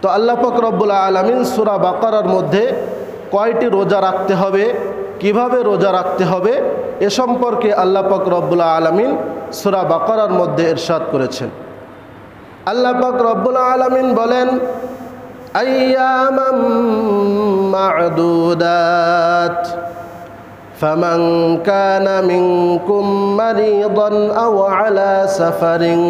তো আল্লাহ পাক রব্বুল আলামিন সূরা বাকারার মধ্যে কয়টি রোজা রাখতে হবে, কিভাবে রোজা রাখতে হবে এ সম্পর্কে আল্লাহ পাক রব্বুল আলামিন সূরা বাকারার মধ্যে ইরশাদ করেছেন। আল্লাহ পাক রব্বুল আলামিন বলেন, আইয়ামাম মা'দুদাত ফামান কানা মিনকুম মারিদান আও আলা সাফারিন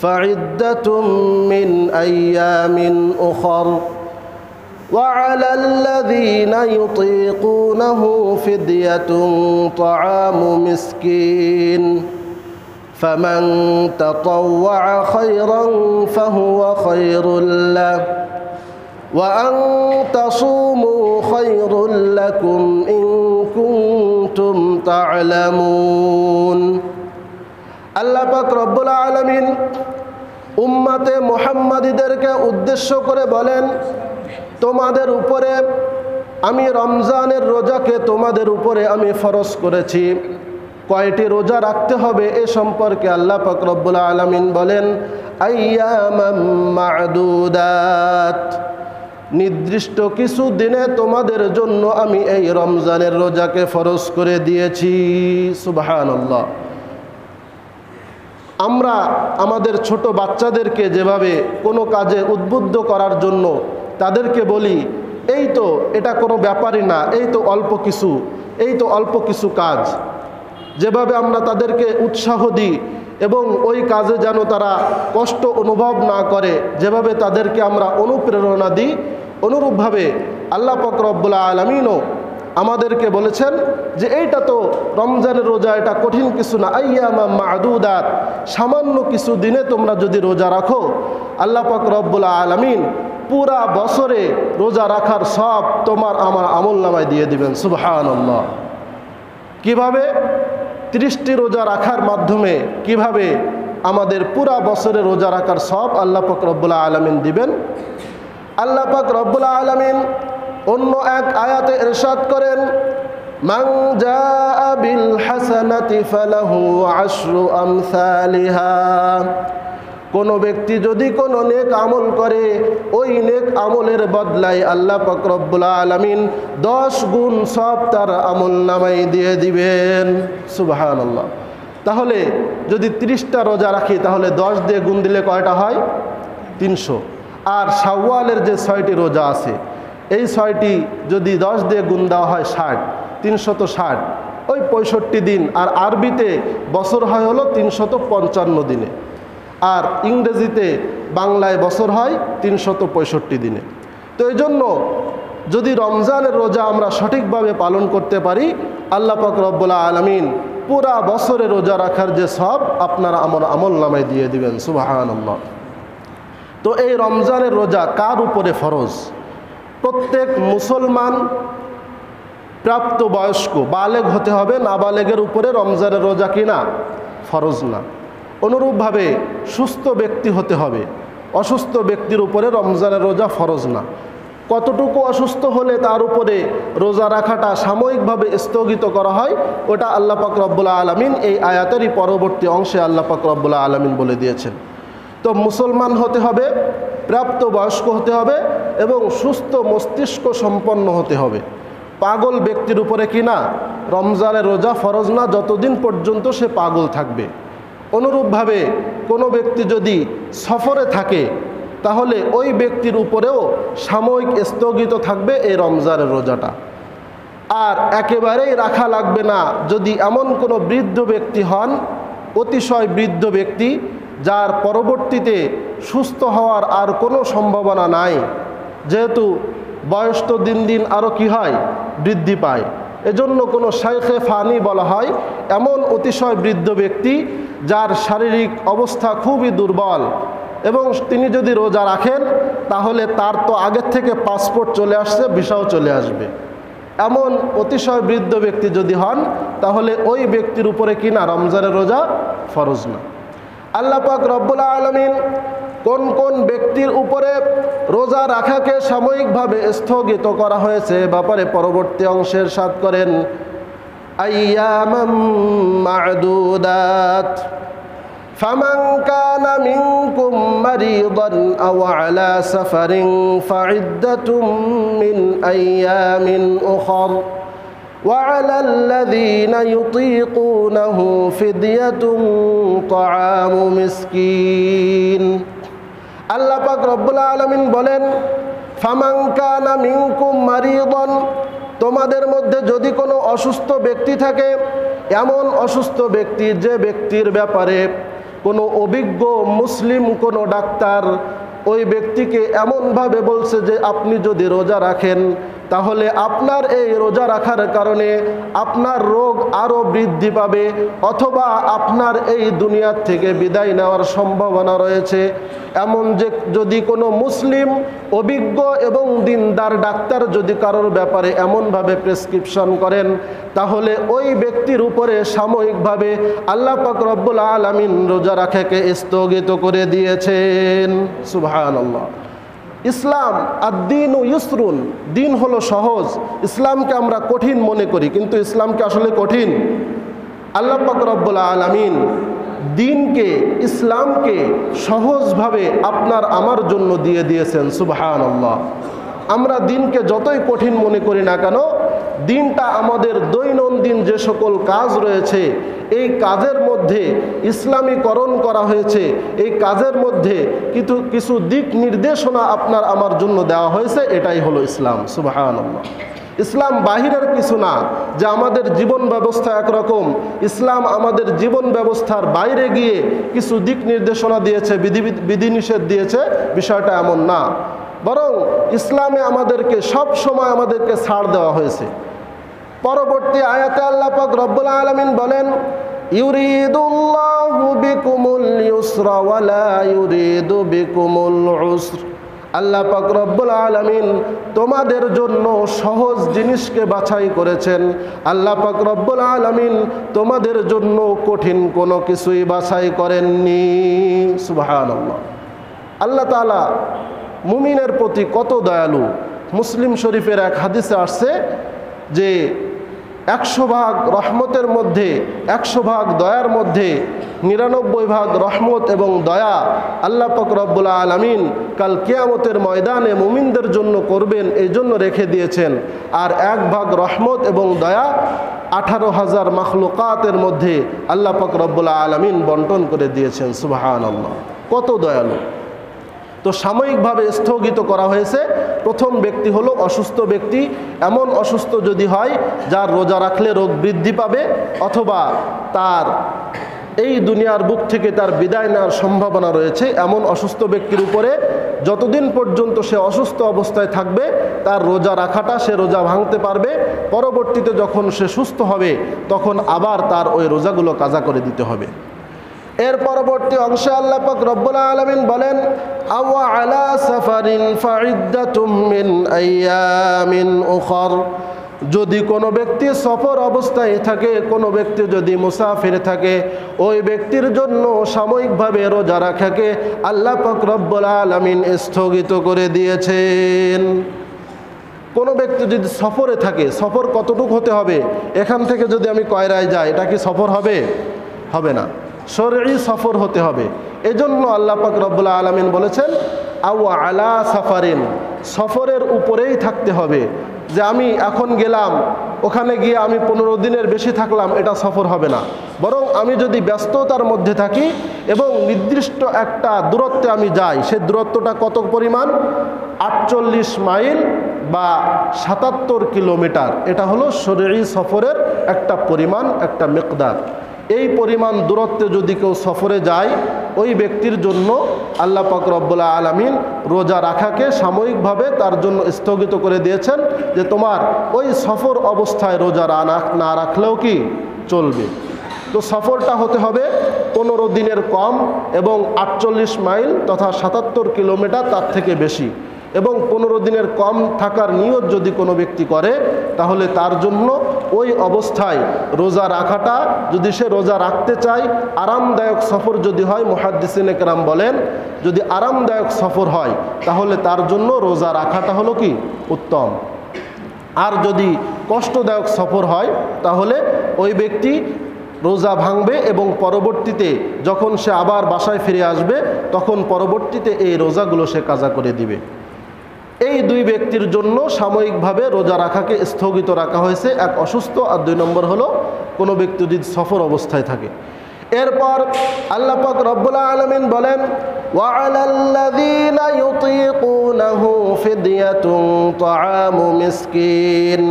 ফাইদ্দাতুম মিন আইয়ামিন উখর وعلى الذين يطيقونه فدية طعام مسكين فمن تطوع خيرا فهو خير له وأن تصوموا خير لكم إن كنتم تعلمون আল্লাহ পাক রব্বুল আলামিন উম্মতে মুহাম্মাদীদেরকে উদ্দেশ্য করে বলেন, তোমাদের উপরে আমি রমজানের রোজাকে তোমাদের উপরে আমি ফরজ করেছি। কয়টি রোজা রাখতে হবে এ সম্পর্কে আল্লাহ পাক রব্বুল আলামিন বলেন, আইয়ামাম মা'দুদাত, নির্দিষ্ট কিছু দিনে তোমাদের জন্য আমি এই রমজানের রোজাকে ফরজ করে দিয়েছি। সুবহানাল্লাহ। আমরা আমাদের ছোট বাচ্চাদেরকে যেভাবে কোনো কাজে উদ্বুদ্ধ করার জন্য তাদেরকে বলি, এই তো এটা কোনো ব্যাপারই না, এই তো অল্প কিছু কাজ, যেভাবে আমরা তাদেরকে উৎসাহ দিই এবং ওই কাজে যেন তারা কষ্ট অনুভব না করে, যেভাবে তাদেরকে আমরা অনুপ্রেরণা দিই, অনুরূপভাবে আল্লাহ পাক রব্বুল আলামিনও আমাদেরকে বলেছেন যে এইটা তো রমজানের রোজা, এটা কঠিন কিছু না। আইয়ামাম মা'দুদাত, সামান্য কিছু দিনে তোমরা যদি রোজা রাখো, আল্লাহ পাক রব্বুল আলামিন পুরা বছরে রোজা রাখার সব তোমার আমার আমলনামায় দিয়ে দিবেন। সুবহানাল্লাহ। কিভাবে? 30টি রোজা রাখার মাধ্যমে কিভাবে আমাদের পুরা বছরে রোজা রাখার সব আল্লাহ পাক রব্বুল আলামিন দিবেন। আল্লাহ পাক রব্বুল আলামিন অন্য এক আয়াতে ইরশাদ করেন, মান জাআ বিল হাসানাতি ফালাহু আশরু আমসালিহা, কোনো ব্যক্তি যদি কোনো নেক আমল করে, ওই নেক আমলের বদলায় আল্লাহ পাক রব্বুল আলামিন 10 গুণ সব তার আমল নামায় দিয়ে দিবেন। সুবহানাল্লাহ। তাহলে যদি 30টা রোজা রাখি তাহলে 10 দিয়ে গুণ দিলে কয়টা হয়? 300। আর শাওয়ালের যে 6টি রোজা আছে, এই 6টি যদি 10 দিয়ে গুণ দেওয়া হয় 60, 360, ওই 65 দিন। আর আরবিতে বছর হয় হলো 355 দিনে, আর ইংরেজিতে বাংলায় বছর হয় 365 দিনে। তো এই জন্য যদি রমজানের রোজা আমরা সঠিকভাবে পালন করতে পারি, আল্লাহ পাক রব্বুল আলামিন পুরা বছরে রোজা রাখার যে সব আপনারা আমার আমল নামায় দিয়ে দিবেন। সুবহানাল্লাহ। তো এই রমজানের রোজা কার উপরে ফরজ? প্রত্যেক মুসলমান প্রাপ্তবয়স্ক বালেগ হতে হবে, নাবালেগের উপরে রমজানের রোজা কিনা ফরজ না। অনুরূপভাবে সুস্থ ব্যক্তি হতে হবে, অসুস্থ ব্যক্তির উপরে রমজানের রোজা ফরজ না। কতটুকু অসুস্থ হলে তার উপরে রোজা রাখাটা সাময়িকভাবে স্থগিত করা হয়, ওটা আল্লাহ পাক রব্বুল আলামিন এই আয়াতেরই পরবর্তী অংশে আল্লাহ পাক রব্বুল আলামিন বলে দিয়েছেন। তো মুসলমান হতে হবে, প্রাপ্তবয়স্ক হতে হবে এবং সুস্থ মস্তিষ্ক সম্পন্ন হতে হবে। পাগল ব্যক্তির উপরে কিনা রমজানের রোজা ফরজ না, যতদিন পর্যন্ত সে পাগল থাকবে। অনুরূপভাবে কোনো ব্যক্তি যদি সফরে থাকে, তাহলে ওই ব্যক্তির উপরেও সাময়িক স্থগিত থাকবে এই রমজানের রোজাটা। আর একেবারেই রাখা লাগবে না যদি এমন কোনো বৃদ্ধ ব্যক্তি হন, অতিশয় বৃদ্ধ ব্যক্তি, যার পরবর্তীতে সুস্থ হওয়ার আর কোনো সম্ভাবনা নাই, যেহেতু বয়স তো দিন দিন আরও কি হয়, বৃদ্ধি পায়। এজন্য কোনো শাইখে ফানি বলা হয় এমন অতিশয় বৃদ্ধ ব্যক্তি যার শারীরিক অবস্থা খুবই দুর্বল, এবং তিনি যদি রোজা রাখেন তাহলে তার তো আগের থেকে পাসপোর্ট চলে আসছে, ভিসাও চলে আসবে। এমন অতিশয় বৃদ্ধ ব্যক্তি যদি হন, তাহলে ওই ব্যক্তির উপরে কিনা রমজানের রোজা ফরজ না। আল্লাহ পাক রব্বুল আলামিন কোন কোন ব্যক্তির উপরে রোজা রাখাকে সাময়িকভাবে স্থগিত করা হয়েছে ব্যাপারে পরবর্তী অংশে ইরশাদ করেন, আইয়ামাম মা'দুদাত فمن كان منكم مريضا أو على سفر فعدة من أيام أخر وعلى الذين يطيقونه فدية طعام مسكين আল্লাহ পাক রব্বুল আলামিন বলেন ফামান কানা মিনকুম মারিদান তোমাদের মধ্যে যদি কোনো অসুস্থ ব্যক্তি থাকে এমন অসুস্থ ব্যক্তি যে ব্যক্তির ব্যাপারে কোনো অভিজ্ঞ মুসলিম কোনো ডাক্তার ওই ব্যক্তিকে এমনভাবে বলছে যে আপনি যদি রোজা রাখেন তাহলে আপনার এই রোজা রাখার কারণে আপনার রোগ আরও বৃদ্ধি পাবে অথবা আপনার এই দুনিয়ার থেকে বিদায় নেওয়ার সম্ভাবনা রয়েছে এমন যে যদি কোনো মুসলিম অভিজ্ঞ এবং দিনদার ডাক্তার যদি কারোর ব্যাপারে এমনভাবে প্রেসক্রিপশন করেন তাহলে ওই ব্যক্তির উপরে সাময়িকভাবে আল্লাহ পাক রব্বুল আলামিন রোজা রাখাকে স্থগিত করে দিয়েছেন সুবহানাল্লাহ। ইসলাম আদ-দীন ইউসরুন, দিন হলো সহজ। ইসলামকে আমরা কঠিন মনে করি, কিন্তু ইসলামকে আসলে কঠিন। আল্লাহ পাক রব্বুল আলামিন দিনকে, ইসলামকে সহজভাবে আপনার আমার জন্য দিয়ে দিয়েছেন সুবহানাল্লাহ। আমরা দিনকে যতই কঠিন মনে করি না কেন, দিনটা আমাদের দৈনন্দিন যে সকল কাজ রয়েছে এই কাজের মধ্যে ইসলামীকরণ করা হয়েছে, এই কাজের মধ্যে কিছু দিক নির্দেশনা আপনার আমার জন্য দেওয়া হয়েছে, এটাই হলো ইসলাম সুবহানাল্লাহ। ইসলাম বাহিরের কিছু না যে আমাদের জীবন ব্যবস্থা একরকম, ইসলাম আমাদের জীবন ব্যবস্থার বাইরে গিয়ে কিছু দিক নির্দেশনা দিয়েছে, বিধিনিষেধ দিয়েছে, বিষয়টা এমন না। বরং ইসলামে আমাদেরকে সব সময় আমাদেরকে ছাড় দেওয়া হয়েছে। পরবর্তী আয়াতে আল্লাহ পাক রব্বুল আলামিন বলেন ইউরিদুল্লাহু বিকুমুল ইউসরা ওয়া লা ইউরিদু বিকুমুল উসর। আল্লাহ পাক রব্বুল আলামিন তোমাদের জন্য সহজ জিনিসকে বাছাই করেছেন। আল্লাহ পাক রব্বুল আলামিন তোমাদের জন্য কঠিন কোনো কিছুই বাছাই করেননি সুবহানাল্লাহ। আল্লাহ তাআলা মুমিনের প্রতি কত দয়ালু। মুসলিম শরীফের এক হাদিসে আসছে যে 100 ভাগ রহমতের মধ্যে, 100 ভাগ দয়ার মধ্যে 99 ভাগ রহমত এবং দয়া আল্লাহ পাক রব্বুল আলামিন কাল কিয়ামতের ময়দানে মুমিনদের জন্য করবেন, এই জন্য রেখে দিয়েছেন। আর 1 ভাগ রহমত এবং দয়া 18,000 মাখলুকাতের মধ্যে আল্লাহ পাক রব্বুল আলামিন বন্টন করে দিয়েছেন সুবহানাল্লাহ। কত দয়ালু। তো সাময়িকভাবে স্থগিত করা হয়েছে। প্রথম ব্যক্তি হলো অসুস্থ ব্যক্তি। এমন অসুস্থ যদি হয় যার রোজা রাখলে রোগ বৃদ্ধি পাবে অথবা তার এই দুনিয়ার বুক থেকে তার বিদায় নেওয়ার সম্ভাবনা রয়েছে, এমন অসুস্থ ব্যক্তির উপরে যতদিন পর্যন্ত সে অসুস্থ অবস্থায় থাকবে তার রোজা রাখাটা, সে রোজা ভাঙতে পারবে। পরবর্তীতে যখন সে সুস্থ হবে তখন আবার তার ওই রোজাগুলো কাজা করে দিতে হবে। এর পরবর্তী অংশে আল্লাহ পাক রব্বুল আলামিন বলেন আও আলা সাফারিন ফাইদ্দাতুম মিন আইয়ামিন উখর। যদি কোনো ব্যক্তি সফর অবস্থায় থাকে, কোনো ব্যক্তি যদি মুসাফির থাকে, ওই ব্যক্তির জন্য সাময়িকভাবে রোজা রাখাকে আল্লাহ পাক রব্বুল আলামিন স্থগিত করে দিয়েছেন। কোনো ব্যক্তি যদি সফরে থাকে, সফর কতটুকু হতে হবে? এখান থেকে যদি আমি কয়রায় যাই, এটা কি সফর হবে? হবে না, শরঈ সফর হতে হবে। এজন্য আল্লাহ পাক রব্বুল আলামিন বলেছেন আও আলা সাফারিন, সফরের উপরেই থাকতে হবে। যে আমি এখন গেলাম, ওখানে গিয়ে আমি 15 দিনের বেশি থাকলাম, এটা সফর হবে না। বরং আমি যদি ব্যস্ততার মধ্যে থাকি এবং নির্দিষ্ট একটা দূরত্বে আমি যাই, সে দূরত্বটা কত পরিমাণ? 48 মাইল বা 77 কিলোমিটার। এটা হলো শরঈ সফরের একটা পরিমাণ, একটা মিকদার। এই পরিমাণ দূরত্বে যদি কেউ সফরে যায়, ওই ব্যক্তির জন্য আল্লাহ পাক রব্বুল আলামিন রোজা রাখাকে সাময়িকভাবে তার জন্য স্থগিত করে দিয়েছেন যে তোমার ওই সফর অবস্থায় রোজা না রাখলেও কি চলবে। তো সফরটা হতে হবে 15 দিনের কম এবং 48 মাইল তথা 77 কিলোমিটার, তার থেকে বেশি। এবং 15 দিনের কম থাকার নিয়ত যদি কোনো ব্যক্তি করে তাহলে তার জন্য ওই অবস্থায় রোজা রাখাটা, যদি সে রোজা রাখতে চায়, আরামদায়ক সফর যদি হয়, মুহাদ্দিসিনে কেরাম বলেন যদি আরামদায়ক সফর হয় তাহলে তার জন্য রোজা রাখাটা হলো কি উত্তম। আর যদি কষ্টদায়ক সফর হয় তাহলে ওই ব্যক্তি রোজা ভাঙবে এবং পরবর্তীতে যখন সে আবার বাসায় ফিরে আসবে তখন পরবর্তীতে এই রোজাগুলো সে কাজা করে দিবে। এই দুই ব্যক্তির জন্য সাময়িকভাবে রোজা রাখাকে স্থগিত রাখা হয়েছে, এক অসুস্থ আর 2 নম্বর হলো কোনো ব্যক্তি যদি সফর অবস্থায় থাকে। এরপর আল্লাহ পাক রব্বুল আলামিন বলেন ওয়ালাল্লাযীনা ইউতীকুনাহু ফিদয়াতুন তাআমু মিসকিন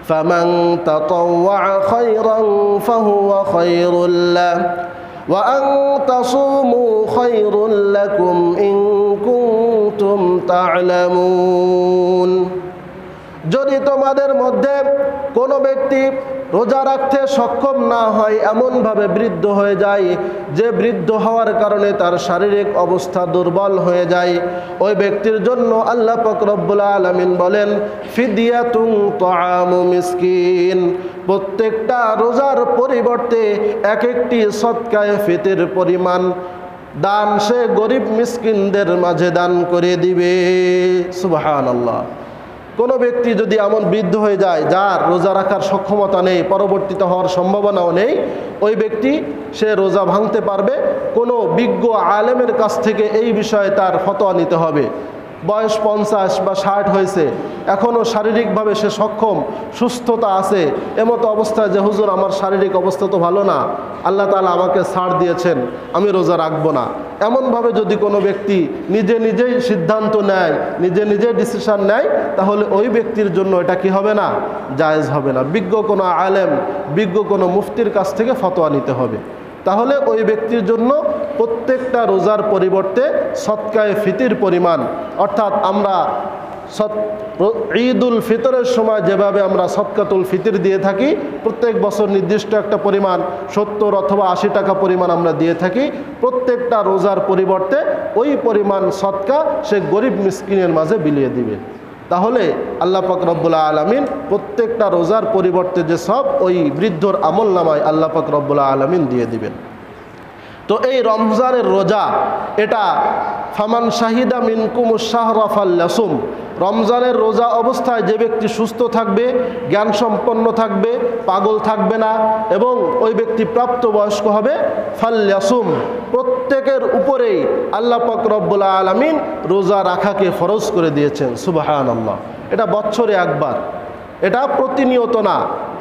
ফামান তাতাওয়া খায়রান ফাহুয়া খায়রুল লাহু ওয়া আন তাসুমু খায়রুল লাকুম ইন কুনতুম তা'লামুন। যদি তোমাদের মধ্যে কোনো ব্যক্তি রোজা রাখতে সক্ষম না হয়, এমনভাবে বৃদ্ধ হয়ে যায় যে বৃদ্ধ হওয়ার কারণে তার শারীরিক অবস্থা দুর্বল হয়ে যায়, ওই ব্যক্তির জন্য আল্লাহ পাক রব্বুল আলামিন বলেন ফিদিয়াতুন তাআমু মিসকিন, প্রত্যেকটা রোজার পরিবর্তে এক একটি সদকায়ে ফিতর পরিমাণ দান সে গরিব মিসকিনদের মাঝে দান করে দিবে। সুবহানাল্লাহ। কোনো ব্যক্তি যদি এমন বৃদ্ধ হয়ে যায় যার রোজা রাখার সক্ষমতা নেই, পরবর্তীতে হওয়ার সম্ভাবনাও নেই, ওই ব্যক্তি সে রোজা ভাঙতে পারবে। কোনো বিজ্ঞ আলেমের কাছ থেকে এই বিষয়ে তার ফতোয়া নিতে হবে। বয়স 50 বা 60 হয়েছে, এখনও শারীরিকভাবে সে সক্ষম, সুস্থতা আছে, এমতো অবস্থায় যে হুজুর আমার শারীরিক অবস্থা তো ভালো না, আল্লাহ তাআলা আমাকে ছাড় দিয়েছেন, আমি রোজা রাখবো না, এমনভাবে যদি কোনো ব্যক্তি নিজেই সিদ্ধান্ত নেয়, নিজেই ডিসিশন নেয়, তাহলে ওই ব্যক্তির জন্য এটা কি হবে না? জায়েজ হবে না। বিজ্ঞ কোনো আলেম, বিজ্ঞ কোনো মুফতির কাছ থেকে ফতোয়া নিতে হবে। তাহলে ওই ব্যক্তির জন্য প্রত্যেকটা রোজার পরিবর্তে সদকায়ে ফিতর পরিমাণ, অর্থাৎ আমরা ঈদুল ফিতরের সময় যেভাবে আমরা সদকাতুল ফিতর দিয়ে থাকি, প্রত্যেক বছর নির্দিষ্ট একটা পরিমাণ 70 অথবা 80 টাকা পরিমাণ আমরা দিয়ে থাকি, প্রত্যেকটা রোজার পরিবর্তে ওই পরিমাণ সদকা সে গরিব মিসকিনের মাঝে বিলিয়ে দিবে। তাহলে আল্লাহ পাক রব্বুল আলামিন প্রত্যেকটা রোজার পরিবর্তে যে সব ওই বৃদ্ধর আমল নামায় আল্লাহ পাক রব্বুল আলামিন দিয়ে দিবেন। তো এই রমজানের রোজা এটা ফামান শাহিদা মিনকুমুশ শাহরা ফালইয়াসুম, রমজানের রোজা অবস্থায় যে ব্যক্তি সুস্থ থাকবে, জ্ঞান সম্পন্ন থাকবে, পাগল থাকবে না এবং ওই ব্যক্তি প্রাপ্তবয়স্ক হবে, ফালইয়াসুম, প্রত্যেকের উপরেই আল্লাহ পাক রব্বুল আলামিন রোজা রাখাকে ফরজ করে দিয়েছেন। সুবহানাল্লাহ। এটা বছরে একবার, এটা প্রতিনিয়ত না,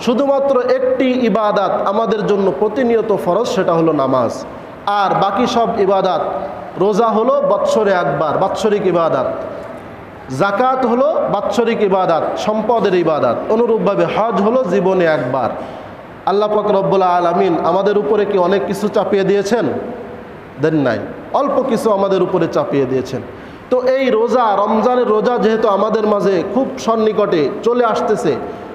শুধুমাত্র একটি ইবাদাত আমাদের জন্য প্রতিনিয়ত ফরজ, সেটা হলো নামাজ। আর বাকি সব ইবাদাত, রোজা হলো বৎসরে একবার, বাৎসরিক ইবাদাত, জাকাত হলো বাৎসরিক ইবাদাত, সম্পদের ইবাদাত, অনুরূপভাবে হজ হলো জীবনে একবার। আল্লাহ পাক রব্বুল আলামিন আমাদের উপরে কি অনেক কিছু চাপিয়ে দিয়েছেন? দেন নাই, অল্প কিছু আমাদের উপরে চাপিয়ে দিয়েছেন। তো এই রোজা, রমজানের রোজা যেহেতু আমাদের মাঝে খুব সন্নিকটে চলে আসতেছে,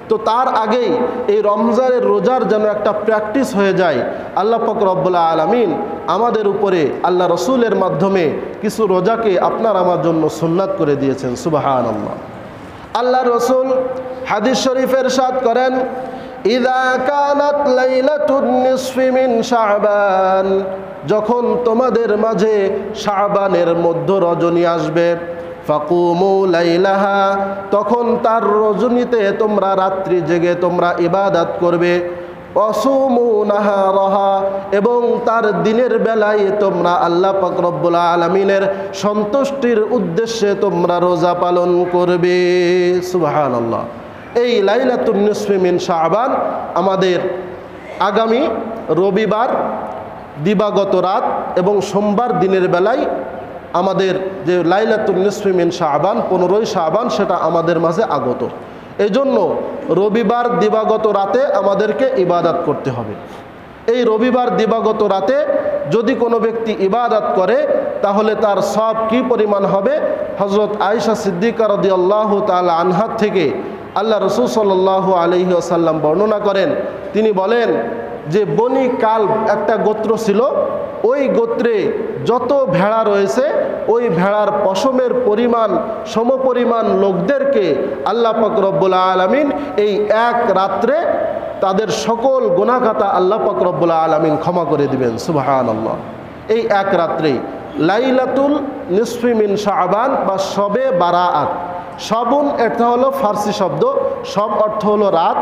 তো তার আগেই এই রমজানের রোজার যেন একটা প্র্যাকটিস হয়ে যায়, আল্লাহ পাক রব্বুল আলামিন আমাদের উপরে আল্লাহ রসুলের মাধ্যমে কিছু রোজাকে আপনার আমার জন্য সুন্নাত করে দিয়েছেন। সুবহানাল্লাহ। আল্লাহ রসুল হাদিস শরীফে ইরশাদ করেন ইযা কানাত লাইলাতুন নিসফি মিন শাবান, যখন তোমাদের মাঝে শাবানের মধ্য রজনী আসবে, ফাকুমু লাইলাহা, তখন তার রজনীতে তোমরা রাত্রি জেগে তোমরা ইবাদত করবে, ওয়াসুমু নাহারাহা, এবং তার দিনের বেলায় তোমরা আল্লাহ পাক রব্বুল আলামিনের সন্তুষ্টির উদ্দেশ্যে তোমরা রোজা পালন করবে। সুবহানাল্লাহ। এই লাইলাতুন নিসফি মিন শাবান আমাদের আগামী রবিবার দিবাগত রাত এবং সোমবার দিনের বেলায় আমাদের যে লাইলাতুন নিসফি মিন শাবান 15ই শাবান সেটা আমাদের মাঝে আগত। এই জন্য রবিবার দিবাগত রাতে আমাদেরকে ইবাদত করতে হবে। এই রবিবার দিবাগত রাতে যদি কোনো ব্যক্তি ইবাদত করে তাহলে তার সব কি পরিমাণ হবে? হযরত আয়েশা সিদ্দিকা রাদিয়াল্লাহু তাআলা আনহা থেকে আল্লাহ রসুল সাল্লাল্লাহু আলাইহি ওয়াসাল্লাম বর্ণনা করেন, তিনি বলেন যে বনি কালব একটা গোত্র ছিল, ওই গোত্রে যত ভেড়া রয়েছে ওই ভেড়ার পশমের পরিমাণ সমপরিমাণ লোকদেরকে আল্লাহ পাক রব্বুল আলামিন এই এক রাত্রে তাদের সকল গুনাহ খাতা আল্লাহ পাক রব্বুল আলামিন ক্ষমা করে দিবেন। সুবহানাল্লাহ। এই এক রাত্রেই লাইলাতুল নিসফি মিন শাবান বা শবে বারাআত, শাবুন এটা হলো ফার্সি শব্দ, সব অর্থ হলো রাত,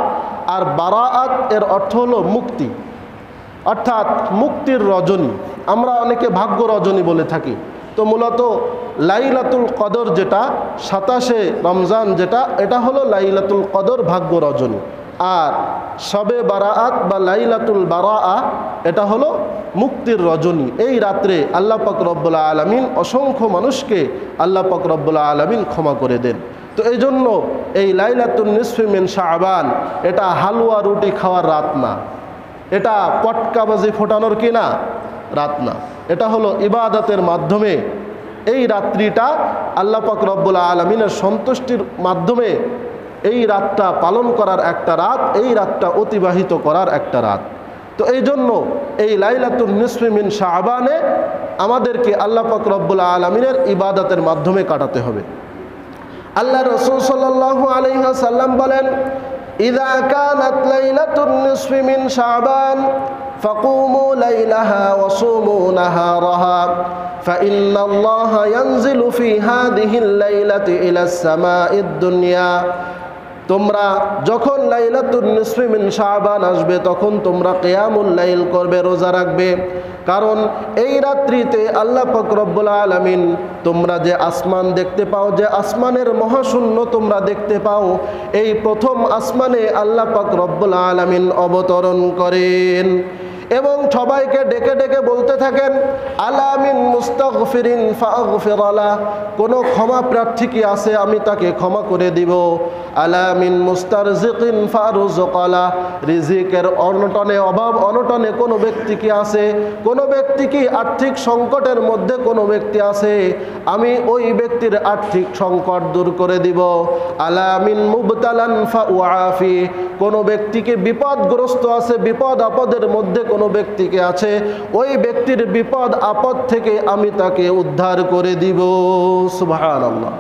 আর বারাআত এর অর্থ হলো মুক্তি। অর্থাৎ মুক্তির রজনী। আমরা অনেকে ভাগ্য রজনী বলে থাকি, তো মূলত লাইলাতুল কদর যেটা 27শে রমজান যেটা, এটা হলো লাইলাতুল কদর ভাগ্য রজনী। আর শবে বারাআত বা লাইলাতুল বারাআ এটা হলো মুক্তির রজনী। এই রাত্রে আল্লাহ পাক রব্বুল আলামিন অসংখ্য মানুষকে আল্লাহ পাক রব্বুল আলামিন ক্ষমা করে দেন। তো এই জন্য এই লাইলাতুন নিসফি মিন শাবান এটা হালুয়া রুটি খাওয়ার রাত না, এটা পটকাবাজি ফোটানোর কি না রাত না, এটা হলো ইবাদতের মাধ্যমে এই রাত্রিটা আল্লাহ পাক রব্বুল আলামিনের সন্তুষ্টির মাধ্যমে এই রাতটা পালন করার একটা রাত, এই রাতটা অতিবাহিত করার একটা রাত। তো এই জন্য এই লাইলাতুন নিসফি মিন শাবানে আমাদেরকে আল্লাহ পাক রব্বুল আলামিনের ইবাদতের মাধ্যমে কাটাতে হবে। আল্লাহ রাসূল সাল্লাল্লাহু আলাইহি ওয়াসাল্লাম বলেন, ইযা কানাত লাইলাতুন নিসফি মিন শাবান ফাকুমু লাইলাহা ওয়া সুমু নাহারাহা ফাইন্নাল্লাহা ইয়ানজিলু ফি হাযিহিল লাইলাতি ইলাস সামাঈদ দুনিয়া। তোমরা যখন লাইলাতুন নিসফি মিন শাবান আসবে তখন তোমরা কিয়ামুল লাইল করবে, রোজা রাখবে, কারণ এই রাত্রিতে আল্লাহ পাক রব্বুল আলামিন তোমরা যে আসমান দেখতে পাও, যে আসমানের মহাশূন্য তোমরা দেখতে পাও, এই প্রথম আসমানে আল্লাহ পাক রব্বুল আলামিন অবতরণ করেন এবং সবাইকে ডেকে ডেকে বলতে থাকেন, আলা মিন মুস্তাগফিরিন ফাগফিরালা, কোনো ক্ষমা প্রার্থী কি আছে আমি তাকে ক্ষমা করে দিব, আলা মিন মুস্তারজিকিন ফারুজকালা, রিজিকের অনটনে অভাব অনটনে কোনো ব্যক্তি কি আছে, কোনো ব্যক্তি কি আর্থিক সংকটের মধ্যে কোনো ব্যক্তি আছে, আমি ওই ব্যক্তির আর্থিক সংকট দূর করে দিব, আলা মিন মুবতালান ফাউআফি, কোনো ব্যক্তিকে বিপদগ্রস্ত আছে, বিপদ আপদের মধ্যে কোনো ব্যক্তিকে আছে, ওই ব্যক্তির বিপদ আপদ থেকে আমি তাকে উদ্ধার করে দিব। সুবহানাল্লাহ।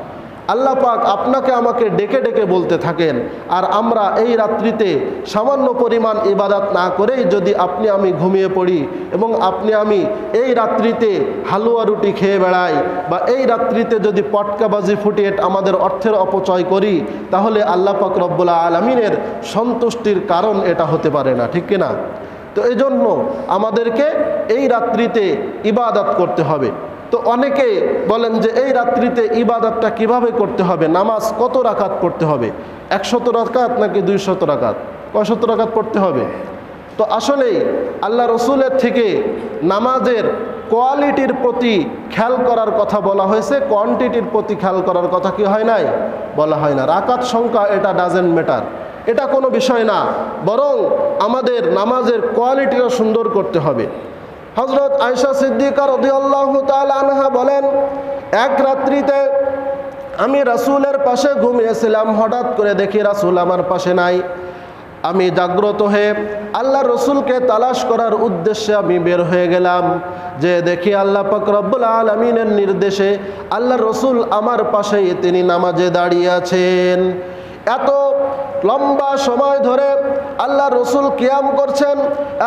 আল্লাহ পাক আপনাকে আমাকে ডেকে ডেকে বলতে থাকেন, আর আমরা এই রাত্রিতে সামান্য পরিমাণ ইবাদত না করেই যদি আপনি আমি ঘুমিয়ে পড়ি এবং আপনি আমি এই রাত্রিতে হালুয়া রুটি খেয়ে বেড়াই বা এই রাত্রিতে যদি পটকাবাজি ফুটিয়ে আমাদের অর্থের অপচয় করি, তাহলে আল্লাহ পাক রব্বুল আলামিনের সন্তুষ্টির কারণ এটা হতে পারে না, ঠিক কিনা? তো এই জন্য আমাদেরকে এই রাত্রিতে ইবাদত করতে হবে। তো অনেকে বলেন যে এই রাত্রিতে ইবাদতটা কিভাবে করতে হবে, নামাজ কত রাকাত পড়তে হবে, 100 রাকাত নাকি 200 রাকাত, কয়শত রাকাত পড়তে হবে? তো আসলেই আল্লাহ রসুলের থেকে নামাজের কোয়ালিটির প্রতি খেয়াল করার কথা বলা হয়েছে, কোয়ান্টিটির প্রতি খেয়াল করার কথা কি হয় নাই? বলা হয় না। রাকাত সংখ্যা এটা ডাজেন্ট ম্যাটার, এটা কোনো বিষয় না, বরং আমাদের নামাজের কোয়ালিটিও সুন্দর করতে হবে। হযরত আয়েশা সিদ্দিকা রাদিয়াল্লাহু তাআলা আনহা বলেন, এক রাত্রিতে আমি রাসূলের পাশে ঘুমিয়েছিলাম, হঠাৎ করে দেখি রাসূল আমার পাশে নাই। আমি জাগ্রত হয়ে আল্লাহ রসুলকে তালাশ করার উদ্দেশ্যে আমি বের হয়ে গেলাম, যে দেখি আল্লাহ পাক রব্বুল আলামিনের নির্দেশে আল্লাহ রসুল আমার পাশেই তিনি নামাজে দাঁড়িয়ে আছেন। এত লম্বা সময় ধরে আল্লাহ রসুল কিয়াম করছেন,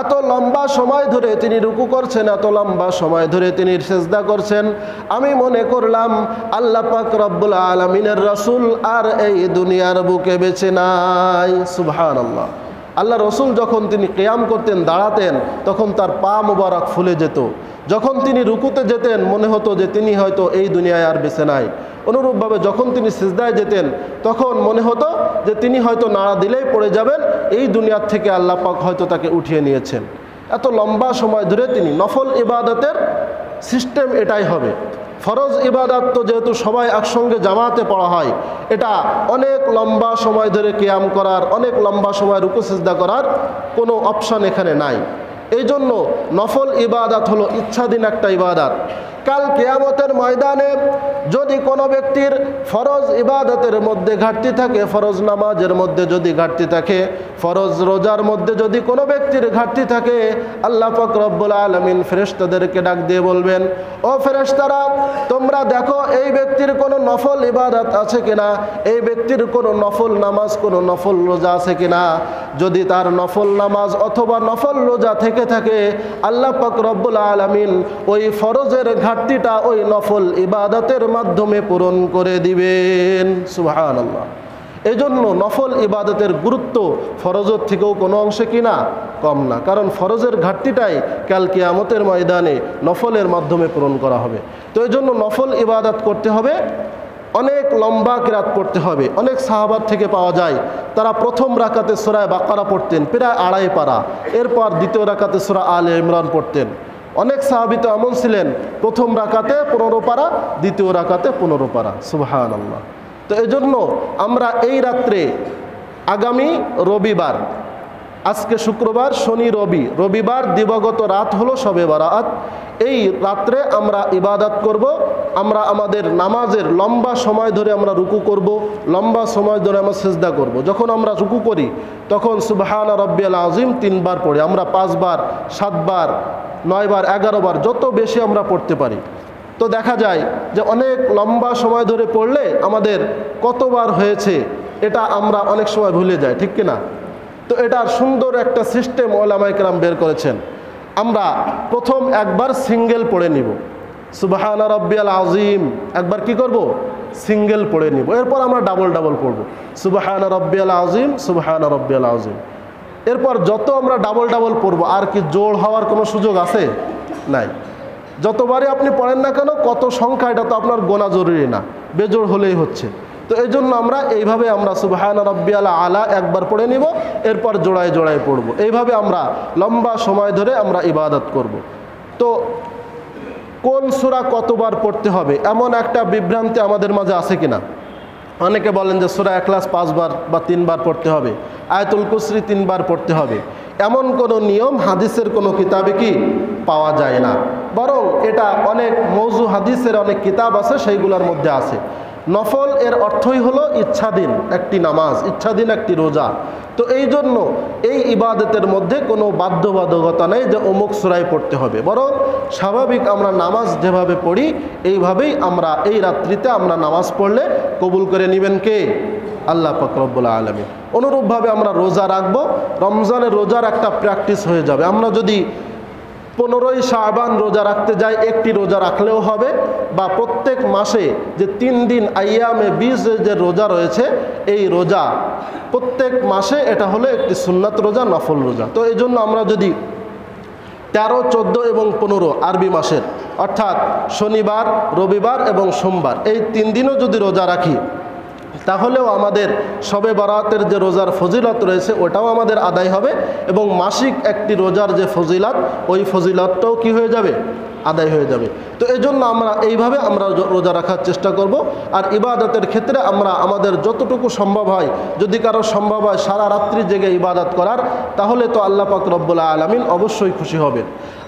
এত লম্বা সময় ধরে তিনি রুকু করছেন, এত লম্বা সময় ধরে তিনি সিজদা করছেন। আমি মনে করলাম আল্লাহ পাক রব্বুল আলামিনের রসুল আর এই দুনিয়ার বুকে বেঁচে নাই। সুবহানাল্লাহ। আল্লাহ রসুল যখন তিনি কিয়াম করতেন, দাঁড়াতেন, তখন তার পা মুবারক ফুলে যেত। যখন তিনি রুকুতে যেতেন মনে হতো যে তিনি হয়তো এই দুনিয়ায় আর বেঁচে নাই। অনুরূপভাবে যখন তিনি সিজদায় যেতেন তখন মনে হতো যে তিনি হয়তো নাড়া দিলেই পড়ে যাবেন, এই দুনিয়ার থেকে আল্লাহ পাক হয়তো তাকে উঠিয়ে নিয়েছেন। এত লম্বা সময় ধরে তিনি, নফল ইবাদতের সিস্টেম এটাই হবে। ফরজ ইবাদত তো যেহেতু সবাই একসঙ্গে জামাতে পড়া হয়, এটা অনেক লম্বা সময় ধরে কিয়াম করার, অনেক লম্বা সময় রুকু সিজদা করার কোনো অপশান এখানে নাই। এই জন্য নফল ইবাদত হলো ইচ্ছাধীন একটা ইবাদত। কাল কিয়ামতের ময়দানে যদি কোনো ব্যক্তির ফরজ ইবাদতের মধ্যে ঘাটতি থাকে, ফরজ নামাজের মধ্যে যদি ঘাটতি থাকে, ফরজ রোজার মধ্যে যদি কোনো ব্যক্তির ঘাটতি থাকে, আল্লাহ পাক রব্বুল আলামিন ফেরেশতাদেরকে ডাক দিয়ে বলবেন, ও ফেরেশতারা, তোমরা দেখো এই ব্যক্তির কোনো নফল ইবাদত আছে কিনা, এই ব্যক্তির কোনো নফল নামাজ, কোনো নফল রোজা আছে কিনা। যদি তার নফল নামাজ অথবা নফল রোজা থেকে থাকে, আল্লাহ পাক রব্বুল আলামিন ওই ফরজের ঘাটতিটা ওই নফল ইবাদতের মাধ্যমে পূরণ করে দিবেন। সুবহানাল্লাহ। এজন্য নফল ইবাদতের গুরুত্ব ফরজের থেকেও কোনো অংশে কিনা কম না, কারণ ফরজের ঘাটতিটাই কাল কিয়ামতের ময়দানে নফলের মাধ্যমে পূরণ করা হবে। তো এই জন্য নফল ইবাদত করতে হবে, অনেক লম্বা কিরাত পড়তে হবে। অনেক সাহাবার থেকে পাওয়া যায় তারা প্রথম রাকাতে সূরা বাকারা পড়তেন প্রায় 2.5 পারা, এরপর দ্বিতীয় রাকাতে সূরা আলে ইমরান পড়তেন। অনেক সাহাবী তো এমন ছিলেন প্রথম রাকাতে 15 পারা, দ্বিতীয় রাকাতে 15 পারা। সুবহানাল্লাহ। তো এজন্য আমরা এই রাত্রে আগামী রবিবার, আজকে শুক্রবার, শনি রবি, রবিবার দিবাগত রাত হলো শবে বারাত, এই রাত্রে আমরা ইবাদত করব। আমরা আমাদের নামাজের লম্বা সময় ধরে আমরা রুকু করব, লম্বা সময় ধরে আমরা সিজদা করব। যখন আমরা রুকু করি তখন সুবহান রাব্বিয়াল আযীম 3 বার পড়ি, আমরা 5 বার, 7 বার, 9 বার, 11 বার, যত বেশি আমরা পড়তে পারি। তো দেখা যায় যে অনেক লম্বা সময় ধরে পড়লে আমাদের কতবার হয়েছে এটা আমরা অনেক সময় ভুলে যাই, ঠিক কিনা? তো এটার সুন্দর একটা সিস্টেম ওলামায়ে কেরাম বের করেছেন। আমরা প্রথম একবার সিঙ্গেল পড়ে নিব, সুবহান রাব্বিয়াল আযীম, একবার কি করব? সিঙ্গেল পড়ে নিব। এরপর আমরা ডাবল ডাবল পড়ব, সুবহান রাব্বিয়াল আযীম, সুবহান রাব্বিয়াল আযীম। এরপর যত আমরা ডাবল ডাবল পড়ব, আর কি জোড় হওয়ার কোনো সুযোগ আছে? নাই। যতবারই আপনি পড়েন না কেন, কত সংখ্যা এটা তো আপনার গোনা জরুরি না, বেজোড় হলেই হচ্ছে। তো এই জন্য আমরা এইভাবে আমরা সুবহান রাব্বিয়াল আলা একবার পড়ে নিব, এরপর জোড়ায় জোড়ায় পড়ব। এইভাবে আমরা লম্বা সময় ধরে আমরা ইবাদত করব। তো কোন সূরা কতবার পড়তে হবে এমন একটা বিভ্রান্তি আমাদের মাঝে আছে কিনা? অনেকে বলেন যে সূরা ইখলাস 5 বার বা 3 বার পড়তে হবে, আয়াতুল কুরসি 3 বার পড়তে হবে। এমন কোনো নিয়ম হাদিসের কোনো কিতাবে কি পাওয়া যায় না, বরং এটা অনেক মওযু হাদিসের অনেক কিতাব আছে, সেইগুলোর মধ্যে আছে। নফল এর অর্থই হলো ইচ্ছাধীন একটি নামাজ, ইচ্ছাধীন একটি রোজা। তো এই জন্য এই ইবাদতের মধ্যে কোনো বাধ্যবাধকতা নেই যে অমুক সূরায় পড়তে হবে, বরং স্বাভাবিক আমরা নামাজ যেভাবে পড়ি এইভাবেই আমরা এই রাত্রিতে আমরা নামাজ পড়লে কবুল করে নেবেন কে? আল্লাহ পাক রব্বুল আলামিন। অনুরূপভাবে আমরা রোজা রাখবো, রমজানের রোজার একটা প্র্যাকটিস হয়ে যাবে। আমরা যদি 15ই শাবান রোজা রাখতে যাই, একটি রোজা রাখলেও হবে, বা প্রত্যেক মাসে যে 3 দিন আইয়ামে 20 যে রোজা রয়েছে, এই রোজা প্রত্যেক মাসে এটা হলো একটি সুন্নাত রোজা, নফল রোজা। তো এই জন্য আমরা যদি 13, 14 এবং 15 আরবি মাসের, অর্থাৎ শনিবার, রবিবার এবং সোমবার, এই 3 দিনও যদি রোজা রাখি, তাহলেও আমাদের শবে বরাতের যে রোজার ফজিলত রয়েছে ওটাও আমাদের আদায় হবে, এবং মাসিক একটি রোজার যে ফজিলত, ওই ফজিলতটাও কি হয়ে যাবে? আদায় হয়ে যাবে। তো এই জন্য আমরা এইভাবে আমরা রোজা রাখার চেষ্টা করব। আর ইবাদতের ক্ষেত্রে আমরা আমাদের যতটুকু সম্ভব হয়, যদি কারো সম্ভব হয় সারা রাত্রি জেগে ইবাদত করার, তাহলে তো আল্লাহ পাক রব্বুল আলামিন অবশ্যই খুশি হবেন।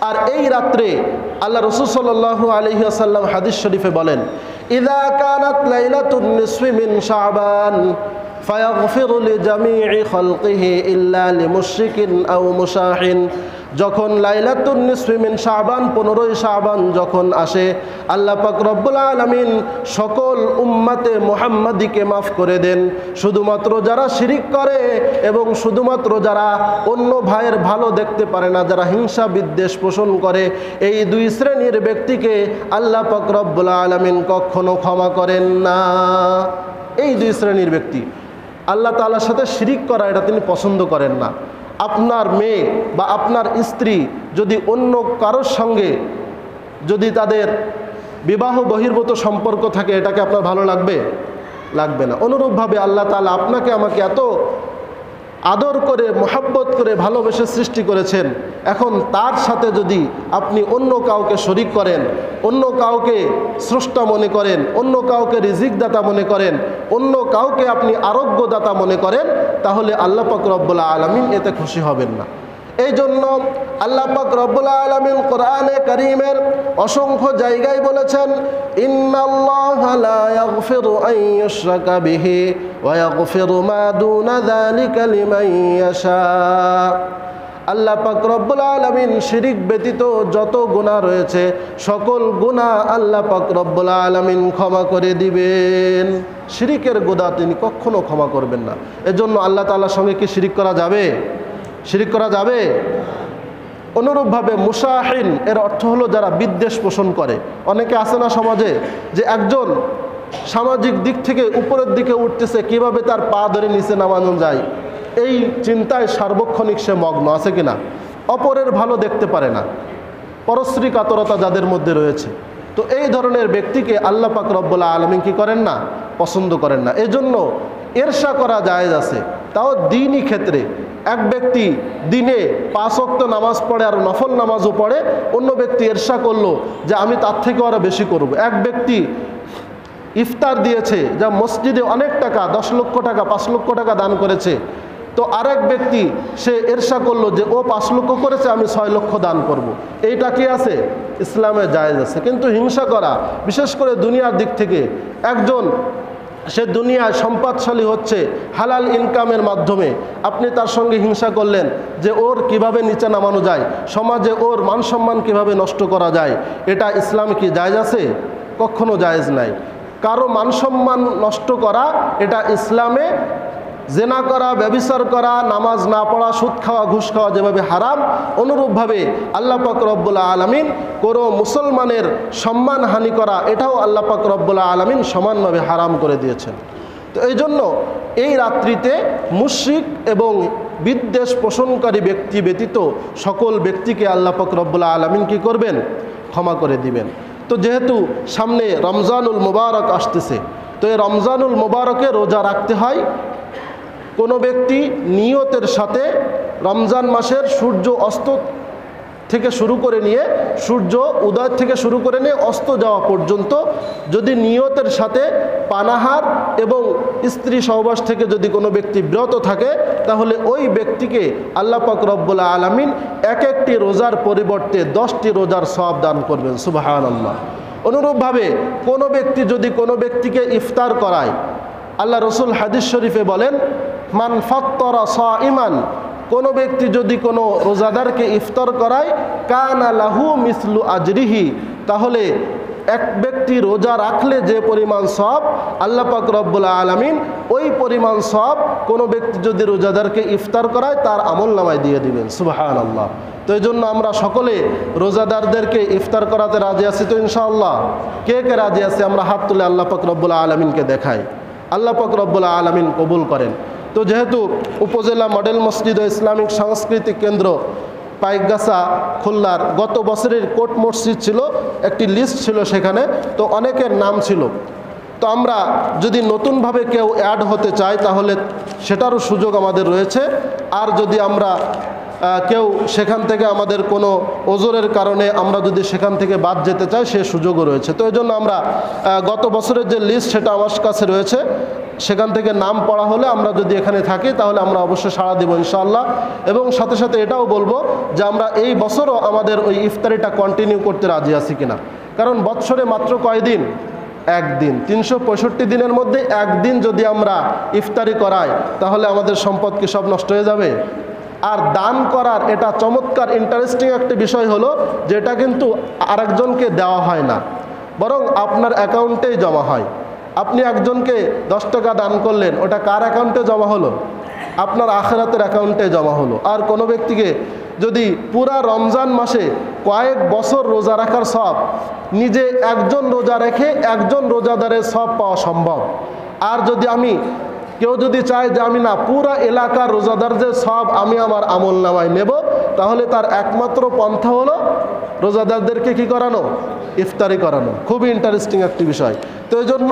আর এই রাত্রে আল্লাহ রাসূল সাল্লাল্লাহু আলাইহি ওয়াসাল্লাম হাদিস শরীফে বলেন, ইযা কানাত লাইলাতুন নিসফি মিন শাবান ফায়াগফিরু লিজামি'i খালকিহি ইল্লা লিমুশরিকিন আও মুশাহিন। যখন লাইলাতুন নিসফি মিন শাবান, 15ই শাবান যখন আসে, আল্লাহ পাক রব্বুল আলামিন সকল উম্মতে মুহাম্মাদিকে মাফ করে দেন, শুধুমাত্র যারা শিরিক করে এবং শুধুমাত্র যারা অন্য ভাইয়ের ভালো দেখতে পারে না, যারা হিংসা বিদ্বেষ পোষণ করে, এই 2 শ্রেণীর ব্যক্তিকে আল্লাহ পাক রব্বুল আলামিন কখনো ক্ষমা করেন না। এই 2 শ্রেণীর ব্যক্তি, আল্লাহ তাআলার সাথে শিরিক করা এটা তিনি পছন্দ করেন না। আপনার মেয়ে বা আপনার স্ত্রী যদি অন্য কারোর সঙ্গে যদি তাদের বিবাহ বহির্ভূত সম্পর্ক থাকে, এটাকে আপনার ভালো লাগবে? লাগবে না। অনুরূপভাবে আল্লাহ তাআলা আপনাকে আমাকে এত আদর করে, মোহাব্বত করে, ভালোবেসে সৃষ্টি করেছেন, এখন তার সাথে যদি আপনি অন্য কাউকে শরিক করেন, অন্য কাউকে স্রষ্টা মনে করেন, অন্য কাউকে রিজিকদাতা মনে করেন, অন্য কাউকে আপনি আরোগ্যদাতা মনে করেন, তাহলে আল্লাহ পাক রব্বুল আলামিন এতে খুশি হবেন না। এই জন্য আল্লাহ পাক রব্বুল আলামিন কোরআনে কারীমের অসংখ্য জায়গায় বলেছেন, ইন্নাল্লাহা লা ইয়াগফিরু আন ইউশরাকা বিহি ওয়া ইয়াগফিরু মা দুনা যালিকা লিমান ইয়াশা। আল্লাহ পাক রব্বুল আলামিন শিরিক ব্যতীত যত গুনাহ রয়েছে সকল গুনাহ আল্লাহ পাক রব্বুল আলামিন ক্ষমা করে দিবেন। শিরিকের গুনাহ তিনি কখনো ক্ষমা করবেন না। এজন্য আল্লাহ তাআলার সঙ্গে কি শিরিক করা যাবে? শিরিক করা যাবে? অনুরূপভাবে মুশাহিন এর অর্থ হলো যারা বিদ্বেষ পোষণ করে। অনেকে আছে না সমাজে যে একজন সামাজিক দিক থেকে উপরের দিকে উঠতেছে, কিভাবে তার পা ধরে নিচে নামানো যায়, এই চিন্তায় সার্বক্ষণিক সে মগ্ন, আছে কিনা? অপরের ভালো দেখতে পারে না, পরশ্রী কাতরতা যাদের মধ্যে রয়েছে। তো এই ধরনের ব্যক্তিকে আল্লাহ পাক রব্বুল আলামিন কি করেন না? পছন্দ করেন না। এজন্য ঈর্ষা করা জায়েজ আছে, তাও দ্বীনি ক্ষেত্রে। এক ব্যক্তি দিনে 5 ওয়াক্ত নামাজ পড়ে আর নফল নামাজও পড়ে, অন্য ব্যক্তি ঈর্ষা করলো যে আমি তার থেকে আরও বেশি করব। এক ব্যক্তি ইফতার দিয়েছে, যা মসজিদে অনেক টাকা, 10 লক্ষ টাকা 5 লক্ষ টাকা দান করেছে, তো আরেক ব্যক্তি সে ঈর্ষা করলো যে ও 5 লক্ষ করেছে, আমি 6 লক্ষ দান করব। এইটা কি আছে? ইসলামে জায়েজ আছে। কিন্তু হিংসা করা, বিশেষ করে দুনিয়ার দিক থেকে, একজন সে দুনিয়ায় সম্পদশালী হচ্ছে হালাল ইনকামের মাধ্যমে, আপনি তার সঙ্গে হিংসা করলেন যে ওর কিভাবে নিচে নামানো যায়, সমাজে ওর মান সম্মান কিভাবে নষ্ট করা যায়, এটা ইসলামে কি জায়েজ আছে? কখনো জায়েজ নাই। কারো মান সম্মান নষ্ট করা এটা ইসলামে জেনা করা, ব্যভিচার করা, নামাজ না পড়া, সুদ খাওয়া, ঘুষ খাওয়া যেভাবে হারাম, অনুরূপভাবে আল্লাহ পাক রব্বুল আলামিন কোনো মুসলমানের সম্মান হানি করা, এটাও আল্লাহ পাক রব্বুল আলামিন সমানভাবে হারাম করে দিয়েছেন। তো এই জন্য এই রাত্রিতে মুশরিক এবং বিদ্বেষ পোষণকারী ব্যক্তি ব্যতীত সকল ব্যক্তিকে আল্লাহ পাক রব্বুল আলামিন কি করবেন? ক্ষমা করে দিবেন। তো যেহেতু সামনে রমজানুল মুবারক আসতেছে, তো এই রমজানুল মুবারকে রোজা রাখতে হয়। কোনো ব্যক্তি নিয়তের সাথে রমজান মাসের সূর্য অস্ত থেকে শুরু করে নিয়ে, সূর্য উদয় থেকে শুরু করে নিয়ে অস্ত যাওয়া পর্যন্ত যদি নিয়তের সাথে পানাহার এবং স্ত্রী সহবাস থেকে যদি কোনো ব্যক্তি বিরত থাকে, তাহলে ওই ব্যক্তিকে আল্লাহ পাক রব্বুল আলামিন এক একটি রোজার পরিবর্তে 10টি রোজার সওয়াব দান করবেন। সুবহানাল্লাহ। অনুরূপভাবে কোনো ব্যক্তি যদি কোনো ব্যক্তিকে ইফতার করায়, আল্লাহ রসুল হাদিস শরীফে বলেন, মান ফাত্তারা সাইমান, কোনো ব্যক্তি যদি কোনো রোজাদারকে ইফতার করায়, কানা লাহু মিসলু আজরিহি, তাহলে এক ব্যক্তি রোজা রাখলে যে পরিমাণ সওয়াব, আল্লাহ পাক রব্বুল আলামিন ওই পরিমাণ সওয়াব কোনো ব্যক্তি যদি রোজাদারকে ইফতার করায় তার আমলনামায় দিয়ে দিবেন। সুবহানাল্লাহ। তো এই জন্য আমরা সকলে রোজাদারদেরকে ইফতার করাতে রাজি আছি তো ইনশাআল্লাহ? কে কে রাজি আছে? আমরা হাত তুলে আল্লাহ পাক রব্বুল আলামিনকে দেখাই, আল্লাহ পাক রব্বুল আলামিন কবুল করেন। তো যেহেতু উপজেলা মডেল মসজিদ ও ইসলামিক সাংস্কৃতিক কেন্দ্র পাইকগাছা খুলনার গত বছরের কোট মসজিদ ছিল, একটি লিস্ট ছিল সেখানে, তো অনেকের নাম ছিল। তো আমরা যদি নতুনভাবে কেউ অ্যাড হতে চাই তাহলে সেটারও সুযোগ আমাদের রয়েছে। আর যদি আমরা কেউ সেখান থেকে আমাদের কোনো ওজোরের কারণে আমরা যদি সেখান থেকে বাদ যেতে চাই, সে সুযোগও রয়েছে। তো এই জন্য আমরা গত বছরের যে লিস্ট সেটা আমার কাছে রয়েছে, সেখান থেকে নাম পড়া হলে আমরা যদি এখানে থাকি তাহলে আমরা অবশ্যই সাড়া দেবো ইনশাআল্লাহ। এবং সাথে সাথে এটাও বলবো যে আমরা এই বছরও আমাদের ওই ইফতারিটা কন্টিনিউ করতে রাজি আছি কিনা। কারণ বৎসরে মাত্র কয়দিন? একদিন। 365 দিনের মধ্যে একদিন যদি আমরা ইফতারি করাই তাহলে আমাদের সম্পদ কি সব নষ্ট হয়ে যাবে? আর দান করার এটা চমৎকার ইন্টারেস্টিং একটা বিষয় হলো যে এটা কিন্তু আরেকজনকে দেওয়া হয় না, বরং আপনার অ্যাকাউন্টেই জমা হয়। আপনি একজনকে 10 টাকা দান করলেন, ওটা কার অ্যাকাউন্টে জমা হলো? আপনার আখিরাতের অ্যাকাউন্টে জমা হলো। আর কোনো ব্যক্তিকে যদি পুরা রমজান মাসে কয়েক বছর রোজা রাখার সওয়াব, নিজে একজন রোজা রেখে একজন রোজাদারের সওয়াব পাওয়া সম্ভব। আর যদি কেউ যদি চায় যে আমি না পুরা এলাকার রোজাদারদের সওয়াব আমি আমার আমল নামায় নেব, তাহলে তার একমাত্র পন্থা হলো রোজাদারদেরকে কি করানো? ইফতারি করানো। খুবই ইন্টারেস্টিং একটি বিষয়। তো এই জন্য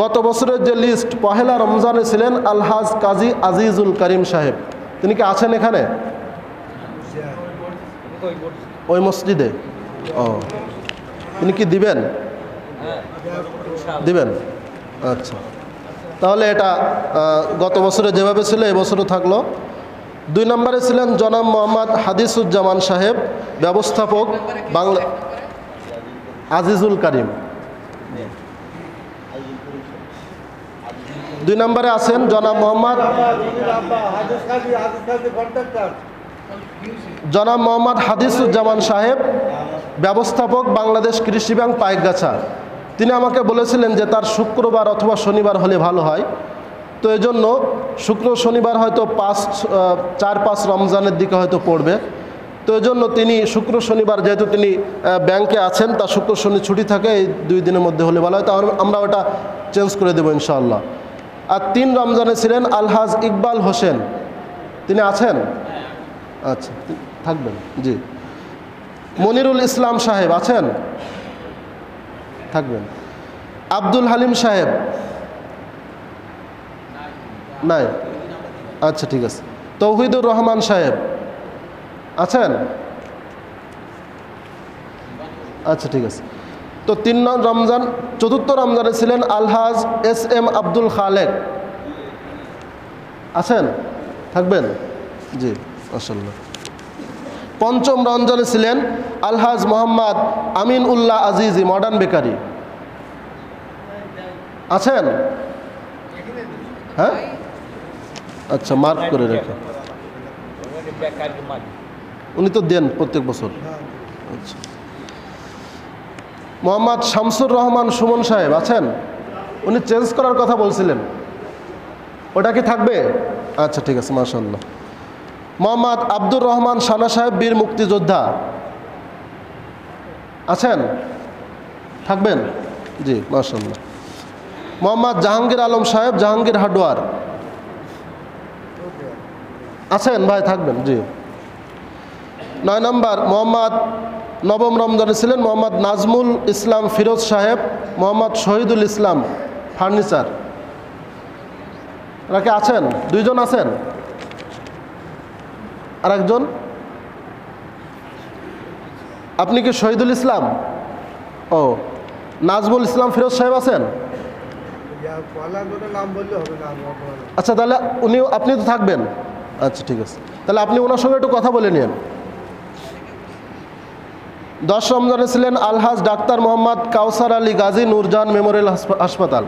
গত বছরের যে লিস্ট, পহেলা রমজানে ছিলেন আলহাজ কাজী আজিজুল করিম সাহেব। তিনি কি আছেন এখানে? ওই মসজিদে? ও, তিনি কি দিবেন? দিবেন? আচ্ছা, তাহলে এটা গত বছরে যেভাবে ছিল এবছরও থাকলো। 2 নম্বরে ছিলেন জনাব মোহাম্মদ হাদিসুজ্জামান সাহেব, ব্যবস্থাপক বাংলা। আজিজুল করিম। 2 নম্বরে আছেন জনাব মোহাম্মদ হাদিসুজ্জামান সাহেব, ব্যবস্থাপক বাংলাদেশ কৃষি ব্যাংক পাইকগাছা। তিনি আমাকে বলেছিলেন যে তার শুক্রবার অথবা শনিবার হলে ভালো হয়। তো এই জন্য শুক্র শনিবার হয়তো 4-5 রমজানের দিকে হয়তো পড়বে। তো এই জন্য তিনি শুক্র শনিবার যেহেতু তিনি ব্যাংকে আছেন, তা শুক্র শনি ছুটি থাকে, এই 2 দিনের মধ্যে হলে ভালো হয়। তো আমরা ওটা চেঞ্জ করে দেবো ইনশাআল্লাহ। আর 3 রমজানে ছিলেন আলহাজ ইকবাল হোসেন, তিনি আছেন? আচ্ছা, থাকবেন। জি। মনিরুল ইসলাম সাহেব আছেন? থাকবেন। আব্দুল হালিম সাহেব নাই? আচ্ছা, ঠিক আছে। তৌহিদুর রহমান সাহেব আছেন? আচ্ছা, ঠিক আছে। তো 3 নং রমজান, 4র্থ রমজানে ছিলেন আলহাজ SM আব্দুল খালেক, আছেন? থাকবেন। জি, মাশাআল্লাহ। 5ম রমজানে ছিলেন আলহাজ মোহাম্মদ আমিন উল্লাহ আজিজি, মডার্ন বেকারি, আছেন? হ্যাঁ, আচ্ছা, মার্ক করে রেখে। উনি তো দেন প্রত্যেক বছর। আচ্ছা। মোহাম্মদ শামসুর রহমান সুমন সাহেব আছেন? উনি চেঞ্জ করার কথা বলছিলেন, ওটা কি থাকবে? আচ্ছা, ঠিক আছে, মাশাআল্লাহ। মোহাম্মদ আব্দুর রহমান সানা সাহেব, বীর মুক্তিযোদ্ধা, আছেন? থাকবেন। জি, মাশাআল্লাহ। মোহাম্মদ জাহাঙ্গীর আলম সাহেব, জাহাঙ্গীর হার্ডওয়্যার, আছেন? ভাই থাকবেন। জি। 9 নম্বর মোহাম্মদ, 9ম রমজানে ছিলেন মোহাম্মদ নাজমুল ইসলাম ফিরোজ সাহেব, মোহাম্মদ শহীদুল ইসলাম, ফার্নিচার, এরা কি আছেন? 2 জন আছেন। আর একজন, আপনি কি শহীদুল ইসলাম? ও, নাজমুল ইসলাম ফিরোজ সাহেব আছেন? আচ্ছা, তাহলে আপনি তো থাকবেন। আচ্ছা, ঠিক আছে, তাহলে আপনি ওনার সঙ্গে একটু কথা বলে নিন। 10 রমজানে ছিলেন আলহাজ ডাক্তার মোহাম্মদ কাউসার আলী গাজী, নূরজাহান মেমোরিয়াল হাসপাতাল,